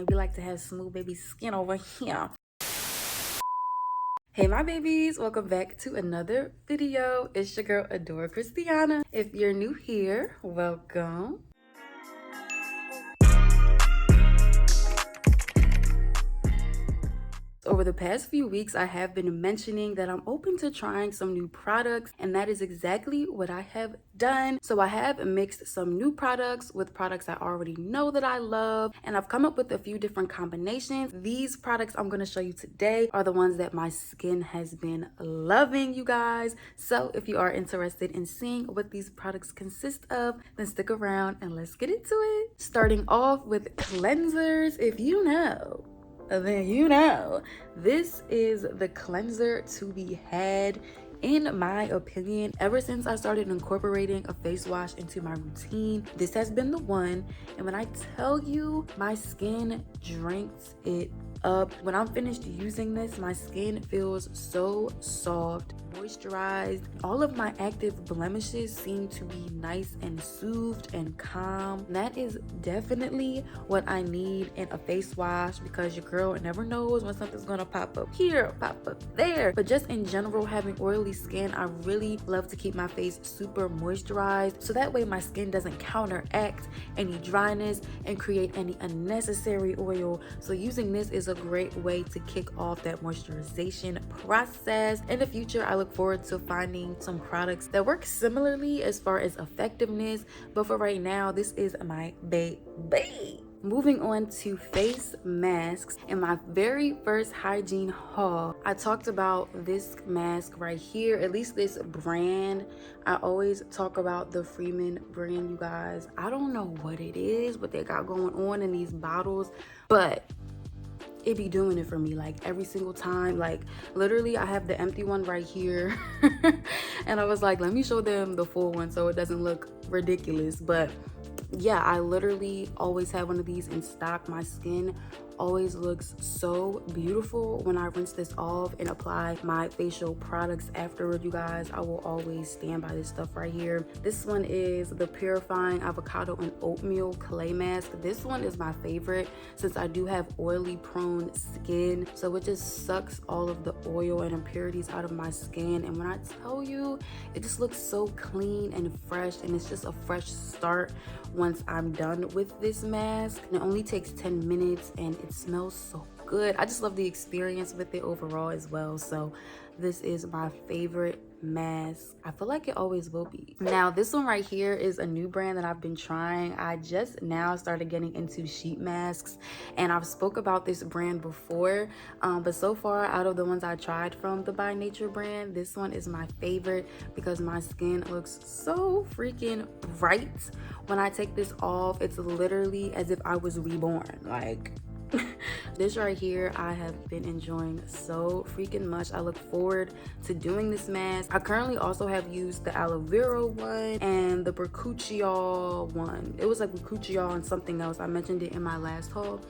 We like to have smooth baby skin over here. Hey my babies, welcome back to another video. It's your girl adorekristiana. If you're new here, welcome. Over the past few weeks, I have been mentioning that I'm open to trying some new products, and that is exactly what I have done. So I have mixed some new products with products I already know that I love, and I've come up with a few different combinations. These products I'm going to show you today are the ones that my skin has been loving, you guys. So if you are interested in seeing what these products consist of, then stick around and let's get into it. Starting off with cleansers. If you know, then you know, this is the cleanser to be had, in my opinion. Ever since I started incorporating a face wash into my routine, this has been the one. And when I tell you, my skin drinks it up. When I'm finished using this, my skin feels so soft, moisturized. All of my active blemishes seem to be nice and soothed and calm. That is definitely what I need in a face wash, because your girl never knows when something's gonna pop up here, pop up there. But just in general, having oily skin, I really love to keep my face super moisturized, so that way my skin doesn't counteract any dryness and create any unnecessary oil. So using this is a great way to kick off that moisturization process. In the future, I look forward to finding some products that work similarly as far as effectiveness, but for right now, this is my baby. Moving on to face masks. In my very first Hygiene haul, I talked about this mask right here, at least this brand. I always talk about the Freeman brand, you guys. I don't know what it is, what they got going on in these bottles, but it be doing it for me, like every single time. Like literally, I have the empty one right here and I was like, let me show them the full one so it doesn't look ridiculous. But yeah, I literally always have one of these in stock. My skin always looks so beautiful when I rinse this off and apply my facial products afterward, you guys. I will always stand by this stuff right here. This one is the Purifying Avocado and Oatmeal Clay Mask. This one is my favorite since I do have oily prone skin, so it just sucks all of the oil and impurities out of my skin. And when I tell you, it just looks so clean and fresh, and it's just a fresh start once I'm done with this mask. And it only takes 10 minutes and it smells so good. I just love the experience with it overall as well. So this is my favorite mask. I feel like it always will be. Now this one right here is a new brand that I've been trying. I just now started getting into sheet masks, and I've spoke about this brand before, but so far out of the ones I tried from the By Nature brand, this one is my favorite because my skin looks so freaking bright. When I take this off, it's literally as if I was reborn. Like this right here, I have been enjoying so freaking much. I look forward to doing this mask. I currently also have used the aloe vera one and the bercucciol one. It was like bercucciol and something else. I mentioned it in my last haul,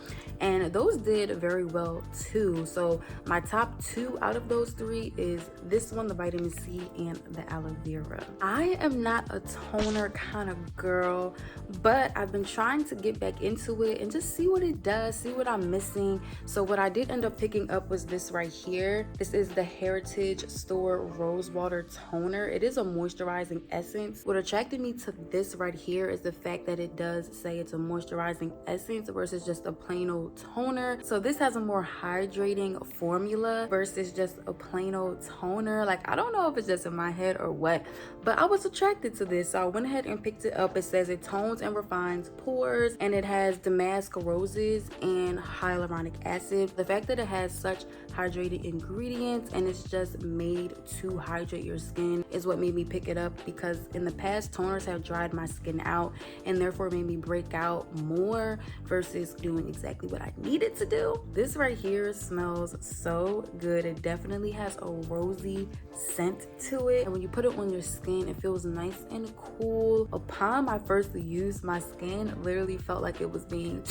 and those did very well too. So my top two out of those three is this one, the vitamin C, and the aloe vera. I am not a toner kind of girl, but I've been trying to get back into it and just see what it does, see what I'm missing. So what I did end up picking up was this right here. This is the Heritage Store Rose Water Toner. It is a moisturizing essence. What attracted me to this right here is the fact that it does say it's a moisturizing essence versus just a plain old toner. So this has a more hydrating formula versus just a plain old toner. Like, I don't know if it's just in my head or what, but I was attracted to this, so I went ahead and picked it up. It says it tones and refines pores, and it has damask roses and hyaluronic acid. The fact that it has such hydrated ingredients and it's just made to hydrate your skin is what made me pick it up, because in the past, toners have dried my skin out and therefore made me break out more versus doing exactly what I needed to do. This right here smells so good. It definitely has a rosy scent to it, and when you put it on your skin, it feels nice and cool. Upon my first use, my skin literally felt like it was being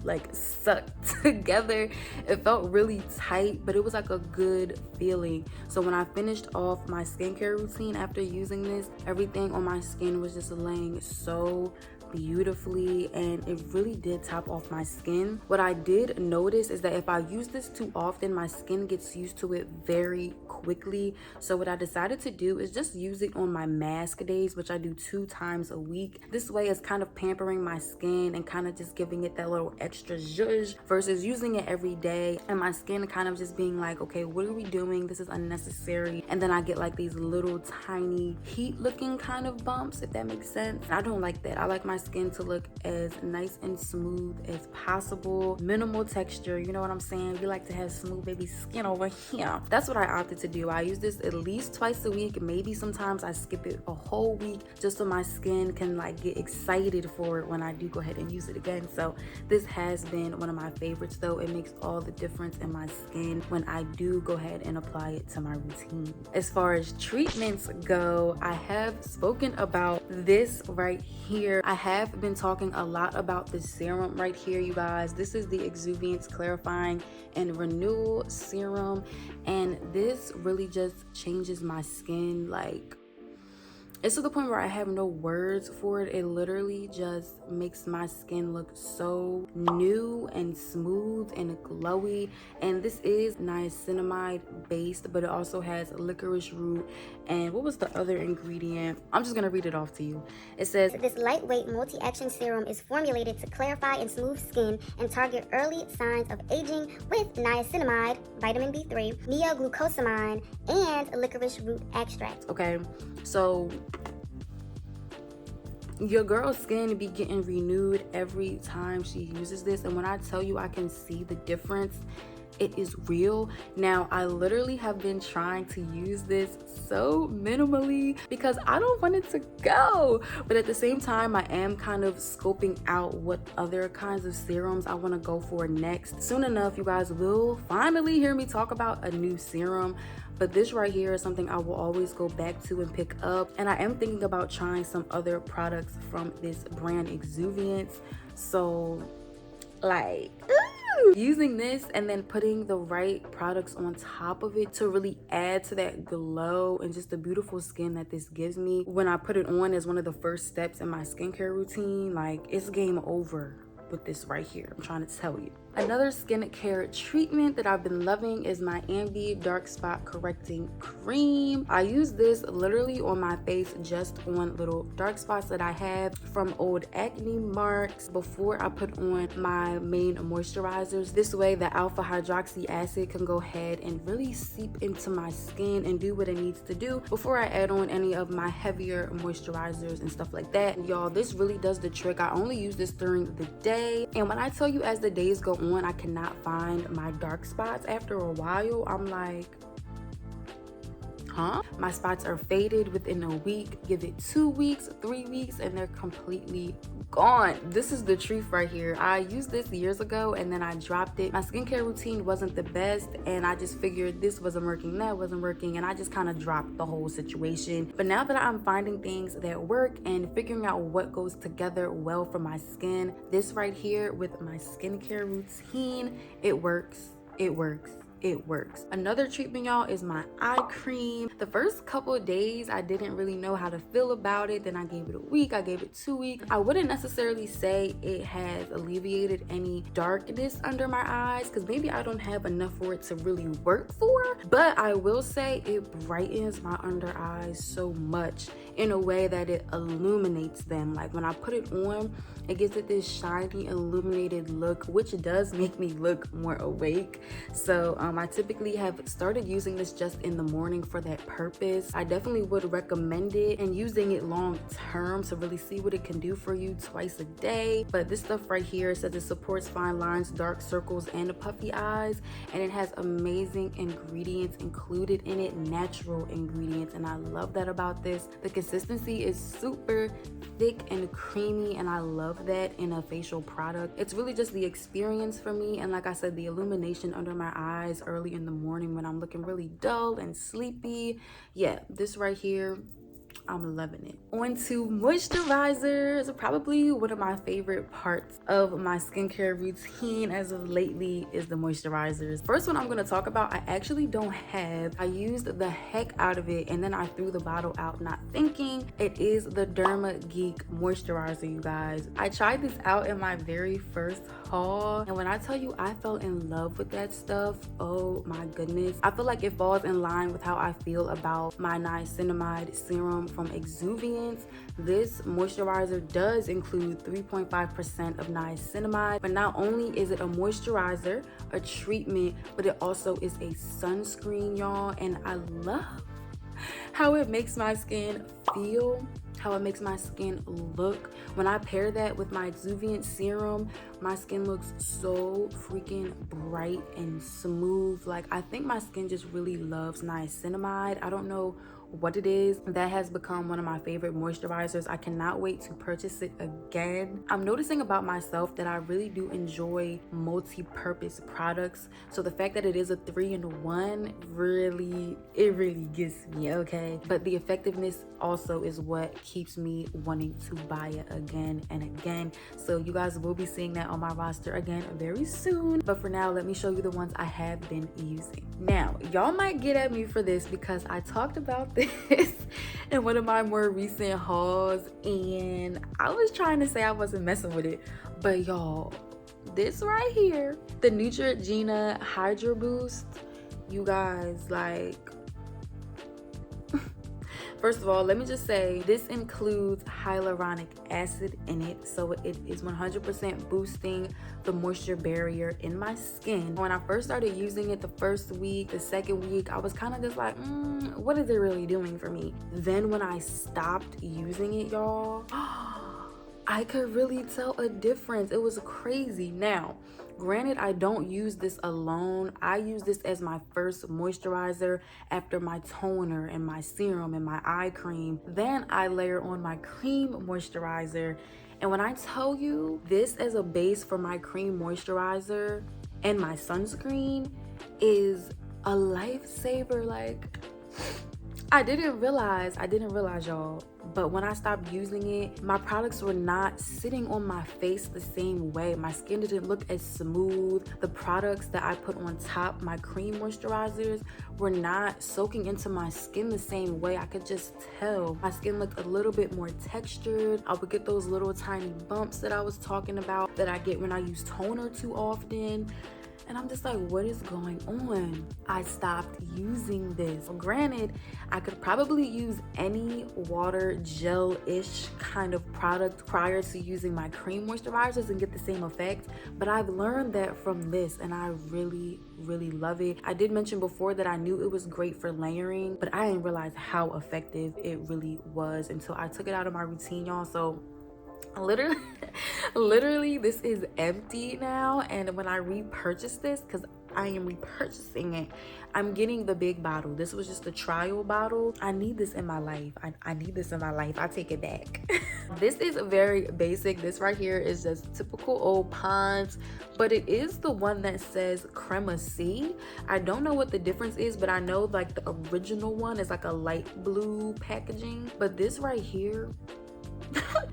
like sucked together. It felt really tight, but it was like a good feeling. So when I finished off my skincare routine after using this, everything on my skin was just laying so beautifully, and it really did top off my skin. What I did notice is that if I use this too often, my skin gets used to it very quickly. So what I decided to do is just use it on my mask days, which I do 2 times a week. This way it's kind of pampering my skin and kind of just giving it that little extra zhuzh versus using it every day and my skin kind of just being like, okay, what are we doing? This is unnecessary. And then I get like these little tiny heat looking kind of bumps, if that makes sense. I don't like that. I like my skin to look as nice and smooth as possible, minimal texture, you know what I'm saying? We like to have smooth baby skin over here. That's what I opted to do. I use this at least twice a week. Maybe sometimes I skip it a whole week just so my skin can like get excited for it when I do go ahead and use it again. So this has been one of my favorites though. It makes all the difference in my skin when I do go ahead and apply it to my routine. As far as treatments go, I have spoken about this right here. I have been talking a lot about this serum right here, you guys. This is the Exuviance Clarifying and Renewal Serum, and this really just changes my skin. Like, it's to the point where I have no words for it. It literally just makes my skin look so new and smooth and glowy. And this is niacinamide based, but it also has licorice root. And what was the other ingredient? I'm just gonna read it off to you. It says, this lightweight multi-action serum is formulated to clarify and smooth skin and target early signs of aging with niacinamide, vitamin B3, neoglucosamine, and licorice root extract. Okay, so your girl's skin be getting renewed every time she uses this, and when I tell you I can see the difference, it is real. Now, I literally have been trying to use this so minimally because I don't want it to go, but at the same time I am kind of scoping out what other kinds of serums I want to go for next. Soon enough, you guys will finally hear me talk about a new serum. But this right here is something I will always go back to and pick up. And I am thinking about trying some other products from this brand Exuviance. So, like, using this and then putting the right products on top of it to really add to that glow and just the beautiful skin that this gives me. When I put it on as one of the first steps in my skincare routine, like, it's game over with this right here. I'm trying to tell you. Another skincare treatment that I've been loving is my AMBI Dark Spot Correcting Cream. I use this literally on my face, just on little dark spots that I have from old acne marks before I put on my main moisturizers. This way the alpha hydroxy acid can go ahead and really seep into my skin and do what it needs to do before I add on any of my heavier moisturizers and stuff like that. Y'all, this really does the trick. I only use this during the day, and when I tell you as the days go on, I cannot find my dark spots. After a while, I'm like, huh? My spots are faded within a week. Give it 2 weeks, 3 weeks, and they're completely gone. This is the truth right here. I used this years ago and then I dropped it. My skincare routine wasn't the best, and I just figured this wasn't working, that wasn't working, and I just kind of dropped the whole situation. But now that I'm finding things that work and figuring out what goes together well for my skin, this right here with my skincare routine, it works. It works. It works. Another treatment, y'all, is my eye cream. The first couple of days I didn't really know how to feel about it. Then I gave it a week, I gave it 2 weeks. I wouldn't necessarily say it has alleviated any darkness under my eyes because maybe I don't have enough for it to really work for, but I will say it brightens my under eyes so much in a way that it illuminates them. Like when I put it on, it gives it this shiny illuminated look, which does make me look more awake. So I typically have started using this just in the morning for that purpose. I definitely would recommend it and using it long term to really see what it can do for you twice a day. But this stuff right here says it supports fine lines, dark circles, and puffy eyes, and it has amazing ingredients included in it, natural ingredients, and I love that about this. The consistency is super thick and creamy, and I love that in a facial product. It's really just the experience for me, and like I said, the illumination under my eyes early in the morning when I'm looking really dull and sleepy. Yeah, this right here, I'm loving it. On to moisturizers. Probably one of my favorite parts of my skincare routine as of lately is the moisturizers. First one I'm going to talk about, I actually don't have. I used the heck out of it and then I threw the bottle out not thinking. It is the Dermageek moisturizer, you guys. I tried this out in my very first haul, and when I tell you I fell in love with that stuff, oh my goodness. I feel like it falls in line with how I feel about my niacinamide serum from Exuviance. This moisturizer does include 3.5% of niacinamide, but not only is it a moisturizer, a treatment, but it also is a sunscreen, y'all. And I love how it makes my skin feel, how it makes my skin look. When I pair that with my Exuviance serum, my skin looks so freaking bright and smooth. Like, I think my skin just really loves niacinamide. I don't know what it is. That has become one of my favorite moisturizers. I cannot wait to purchase it again. I'm noticing about myself that I really do enjoy multi-purpose products. So the fact that it is a 3-in-1 really gets me, okay? But the effectiveness also is what keeps me wanting to buy it again and again. So you guys will be seeing that on my roster again very soon. But for now, let me show you the ones I have been using. Now, y'all might get at me for this because I talked about this in one of my more recent hauls and I was trying to say I wasn't messing with it, but y'all, this right here, the Neutrogena Hydro Boost, you guys, like, first of all, let me just say this includes hyaluronic acid in it, so it is 100% boosting the moisture barrier in my skin. When I first started using it the first week, the second week, I was kind of just like, what is it really doing for me? Then when I stopped using it, y'all, I could really tell a difference. It was crazy. Now, granted, I don't use this alone. I use this as my first moisturizer after my toner and my serum and my eye cream. Then I layer on my cream moisturizer. And when I tell you this as a base for my cream moisturizer and my sunscreen is a lifesaver. Like, I didn't realize, y'all, but when I stopped using it, my products were not sitting on my face the same way. My skin didn't look as smooth. The products that I put on top, my cream moisturizers, were not soaking into my skin the same way. I could just tell. My skin looked a little bit more textured. I would get those little tiny bumps that I was talking about that I get when I use toner too often. And I'm just like, what is going on? I stopped using this. Granted, I could probably use any water gel-ish kind of product prior to using my cream moisturizers and get the same effect. But I've learned that from this and I really love it. I did mention before that I knew it was great for layering, but I didn't realize how effective it really was until I took it out of my routine, y'all. So literally this is empty now, and when I repurchase this, because I am repurchasing it, I'm getting the big bottle. This was just a trial bottle. I need this in my life. I need this in my life. I take it back. This is very basic. This right here is just typical old Pond's, but it is the one that says Crema S. I don't know what the difference is, but I know like the original one is like a light blue packaging, but this right here,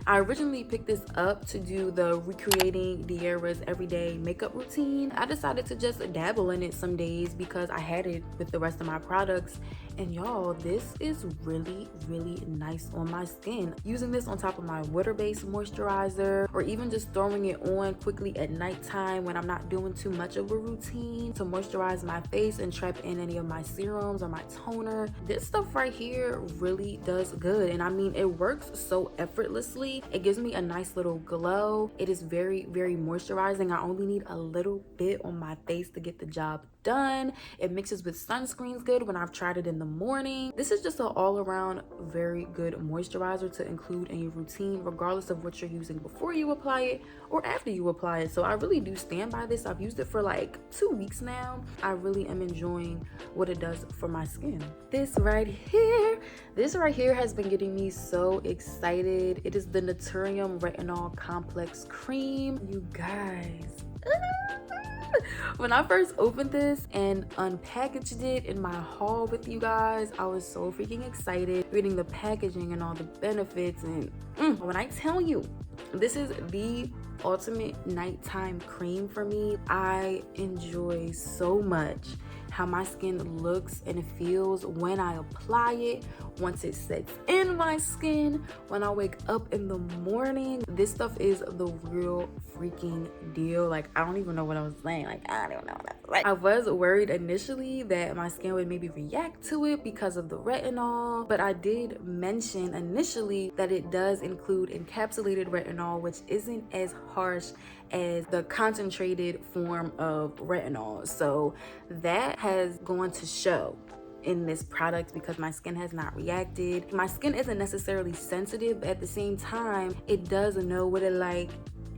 I originally picked this up to do the recreating Diera's everyday makeup routine. I decided to just dabble in it some days because I had it with the rest of my products. And y'all, this is really nice on my skin. Using this on top of my water-based moisturizer, or even just throwing it on quickly at nighttime when I'm not doing too much of a routine to moisturize my face and trap in any of my serums or my toner. This stuff right here really does good. And I mean, it works so effortlessly. It gives me a nice little glow. It is very moisturizing. I only need a little bit on my face to get the job done. It mixes with sunscreens good when I've tried it in the morning. This is just an all-around very good moisturizer to include in your routine, regardless of what you're using before you apply it or after you apply it. So I really do stand by this. I've used it for like 2 weeks now. I really am enjoying what it does for my skin. This right here has been getting me so excited. It is the Naturium Retinol Complex Cream. You guys, When I first opened this and unpackaged it in my haul with you guys, I was so freaking excited reading the packaging and all the benefits. And when I tell you, this is the ultimate nighttime cream for me. I enjoy so much how my skin looks and feels when I apply it, once it sets in my skin, when I wake up in the morning. This stuff is the real freaking deal. Like, I don't even know what I was saying. Like, I don't know what I was saying. I was worried initially that my skin would maybe react to it because of the retinol, but I did mention initially that it does include encapsulated retinol, which isn't as harsh as the concentrated form of retinol. So that has gone to show in this product because my skin has not reacted. My skin isn't necessarily sensitive, but at the same time, it does know what it like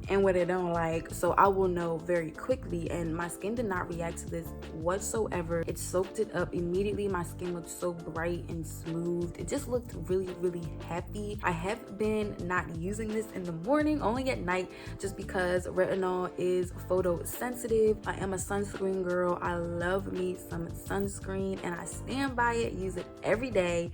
and what it don't like, so I will know very quickly. And my skin did not react to this whatsoever. It soaked it up immediately. My skin looked so bright and smooth. It just looked really happy. I have been not using this in the morning, only at night, just because retinol is photosensitive. I am a sunscreen girl. I love me some sunscreen and I stand by it, use it every day.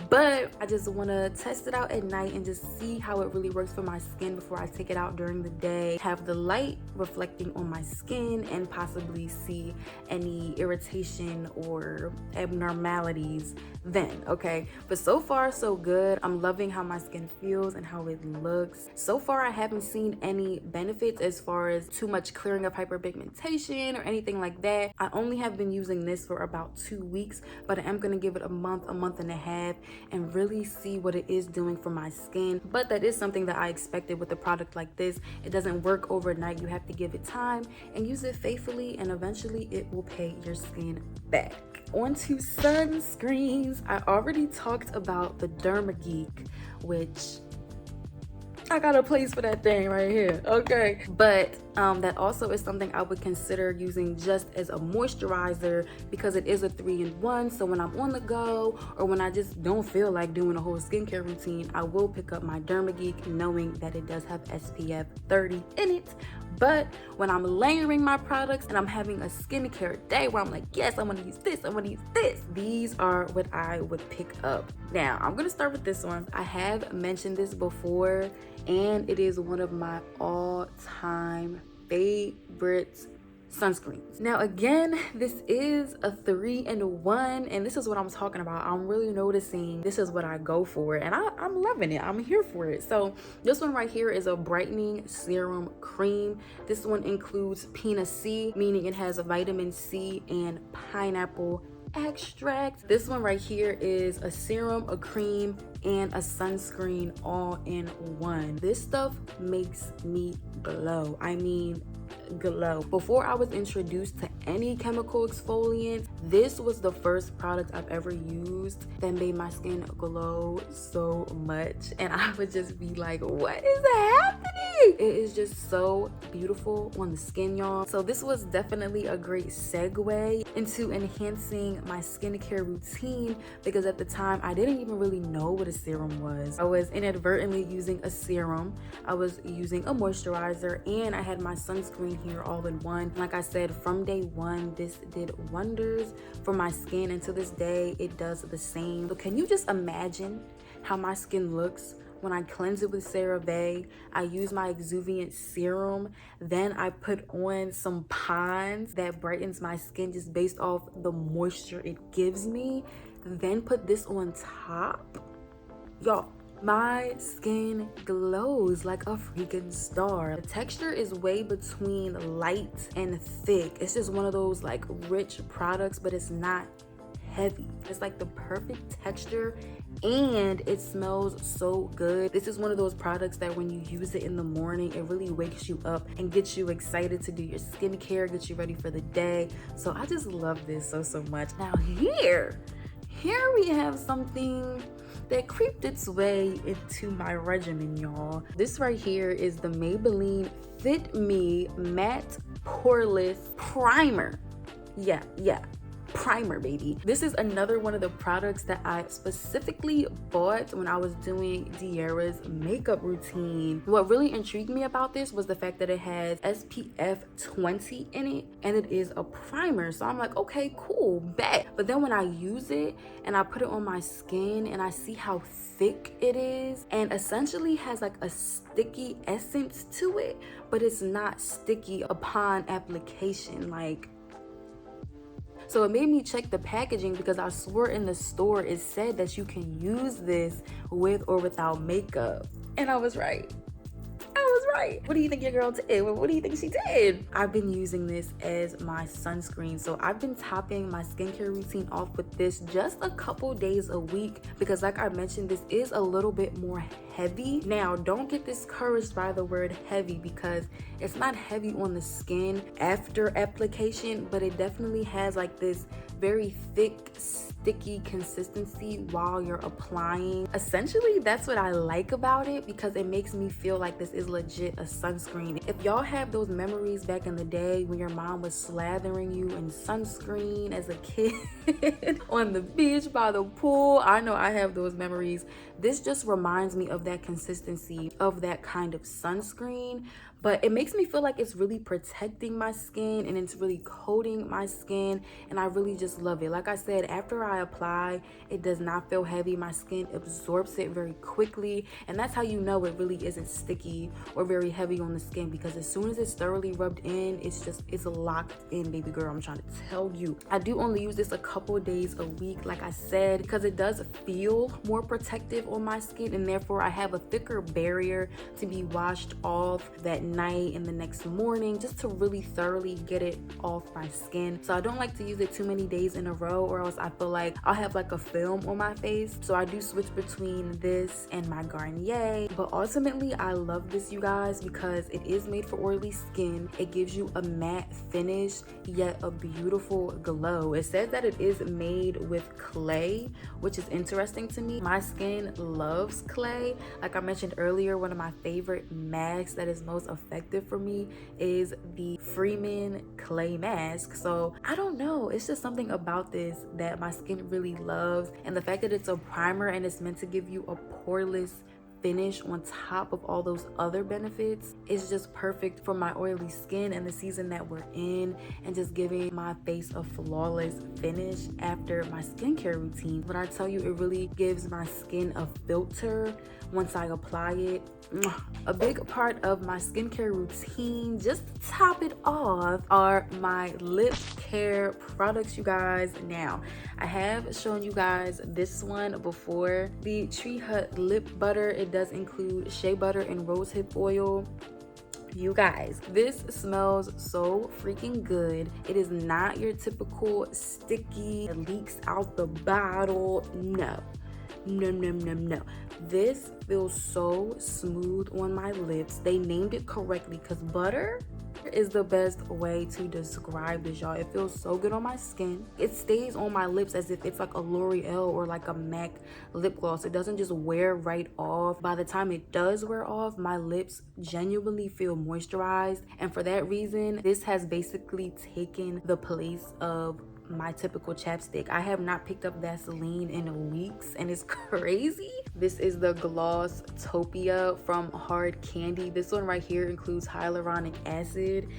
But I just want to test it out at night and just see how it really works for my skin before I take it out during the day, have the light reflecting on my skin, and possibly see any irritation or abnormalities then, okay? But so far so good. I'm loving how my skin feels and how it looks. So far I haven't seen any benefits as far as too much clearing of hyperpigmentation or anything like that. I only have been using this for about 2 weeks, but I am going to give it a month and a half and really see what it is doing for my skin. But that is something that I expected with a product like this. It doesn't work overnight. You have to give it time and use it faithfully, and eventually it will pay your skin back. On to sunscreens. I already talked about the Dermageek, which I got a place for that thing right here, okay? But that also is something I would consider using just as a moisturizer because it is a 3-in-1. So when I'm on the go or when I just don't feel like doing a whole skincare routine, I will pick up my Dermageek knowing that it does have SPF 30 in it. But when I'm layering my products and I'm having a skincare day where I'm like, yes, I want to use this, I want to use this, these are what I would pick up. Now, I'm going to start with this one. I have mentioned this before, and it is one of my all-time favorite sunscreens. Now again, this is a 3-in-1, and this is what I'm talking about. I'm really noticing this is what I go for, and I'm loving it. I'm here for it. So this one right here is a brightening serum cream. This one includes Pinea C, meaning it has a vitamin C and pineapple extract. This one right here is a serum, a cream, and a sunscreen all in one. This stuff makes me glow. I mean, glow. Before I was introduced to any chemical exfoliant, this was the first product I've ever used that made my skin glow so much, and I would just be like, what is happening? It is just so beautiful on the skin, y'all. So this was definitely a great segue into enhancing my skincare routine, because at the time I didn't even really know what a serum was. I was inadvertently using a serum, I was using a moisturizer, and I had my sunscreen here all in one. Like I said, from day one, this did wonders for my skin, and to this day it does the same. So can you just imagine how my skin looks when I cleanse it with CeraVe? I use my exfoliant serum, then I put on some Pond's that brightens my skin just based off the moisture it gives me, then put this on top. Y'all, my skin glows like a freaking star. The texture is way between light and thick. It's just one of those like rich products, but it's not heavy. It's like the perfect texture, and it smells so good. This is one of those products that when you use it in the morning, it really wakes you up and gets you excited to do your skincare, gets you ready for the day. So I just love this so much. Now here we have something that creeped its way into my regimen, y'all. This right here is the Maybelline Fit Me Matte Poreless Primer. Yeah, primer, baby. This is another one of the products that I specifically bought when I was doing Diarra's makeup routine. What really intrigued me about this was the fact that it has SPF 20 in it, and it is a primer. So I'm like, okay, cool, bet. But then when I use it and I put it on my skin and I see how thick it is, and essentially has like a sticky essence to it, but it's not sticky upon application. Like, so it made me check the packaging, because I swore in the store it said that you can use this with or without makeup. And I was right. Right. What do you think your girl did? What do you think she did? I've been using this as my sunscreen. So I've been topping my skincare routine off with this just a couple days a week, because like I mentioned, this is a little bit more heavy. Now, don't get discouraged by the word heavy, because it's not heavy on the skin after application, but it definitely has like this very thick, sticky consistency while you're applying. Essentially, that's what I like about it, because it makes me feel like this is legit a sunscreen. If y'all have those memories back in the day when your mom was slathering you in sunscreen as a kid on the beach by the pool, I know I have those memories. This just reminds me of that consistency of that kind of sunscreen, but it makes me feel like it's really protecting my skin and it's really coating my skin, and I really just love it. Like I said, after I apply, it does not feel heavy. My skin absorbs it very quickly, and that's how you know it really isn't sticky or very heavy on the skin, because as soon as it's thoroughly rubbed in, it's locked in, baby girl. I'm trying to tell you. I do only use this a couple days a week, like I said, because it does feel more protective on my skin, and therefore I have a thicker barrier to be washed off that night and the next morning, just to really thoroughly get it off my skin. So I don't like to use it too many days in a row, or else I feel like I'll have like a film on my face. So I do switch between this and my Garnier, but ultimately I love this, you guys, because it is made for oily skin. It gives you a matte finish yet a beautiful glow. It says that it is made with clay, which is interesting to me. My skin loves clay. Like I mentioned earlier, one of my favorite masks that is most effective for me is the Freeman clay mask. So I don't know, it's just something about this that my skin really loves, and the fact that it's a primer and it's meant to give you a poreless finish on top of all those other benefits is just perfect for my oily skin and the season that we're in, and just giving my face a flawless finish after my skincare routine. When I tell you, it really gives my skin a filter once I apply it. A big part of my skincare routine, just to top it off, are my lip care products, you guys. Now, I have shown you guys this one before, the Tree Hut lip butter. It does include shea butter and rosehip oil. You guys, this smells so freaking good. It is not your typical sticky, it leaks out the bottle. No. This feels so smooth on my lips. They named it correctly, because butter is the best way to describe this, y'all. It feels so good on my skin. It stays on my lips as if it's like a L'Oreal or like a MAC lip gloss. It doesn't just wear right off. By the time it does wear off, my lips genuinely feel moisturized, and for that reason, this has basically taken the place of my typical chapstick. I have not picked up Vaseline in weeks, and it's crazy. This is the Glosstopia from Hard Candy. This one right here includes hyaluronic acid,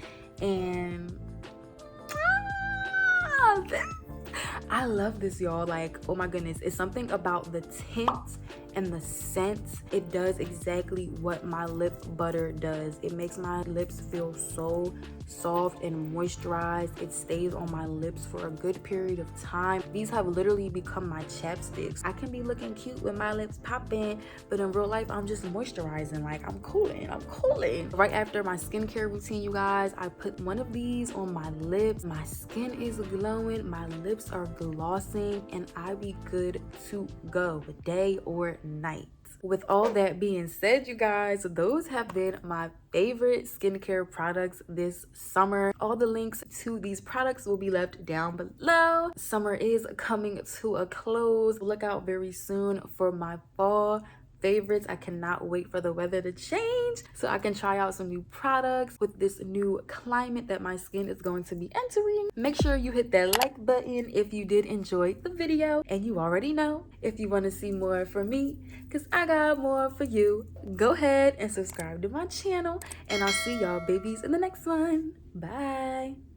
and I love this, y'all. Like, oh my goodness, it's something about the tint and the scent. It does exactly what my lip butter does. It makes my lips feel so soft and moisturized. It stays on my lips for a good period of time. These have literally become my chapsticks. I can be looking cute with my lips popping, but in real life, I'm just moisturizing. Like, I'm cooling. Right after my skincare routine, you guys, I put one of these on my lips. My skin is glowing, my lips are glossing, and I be good to go, day or night. With all that being said, you guys, those have been my favorite skincare products this summer. All the links to these products will be left down below. Summer is coming to a close. Look out very soon for my fall favorites. I cannot wait for the weather to change so I can try out some new products with this new climate that my skin is going to be entering. Make sure you hit that like button if you did enjoy the video, and you already know if you want to see more from me, because I got more for you. Go ahead and subscribe to my channel, and I'll see y'all babies in the next one. Bye.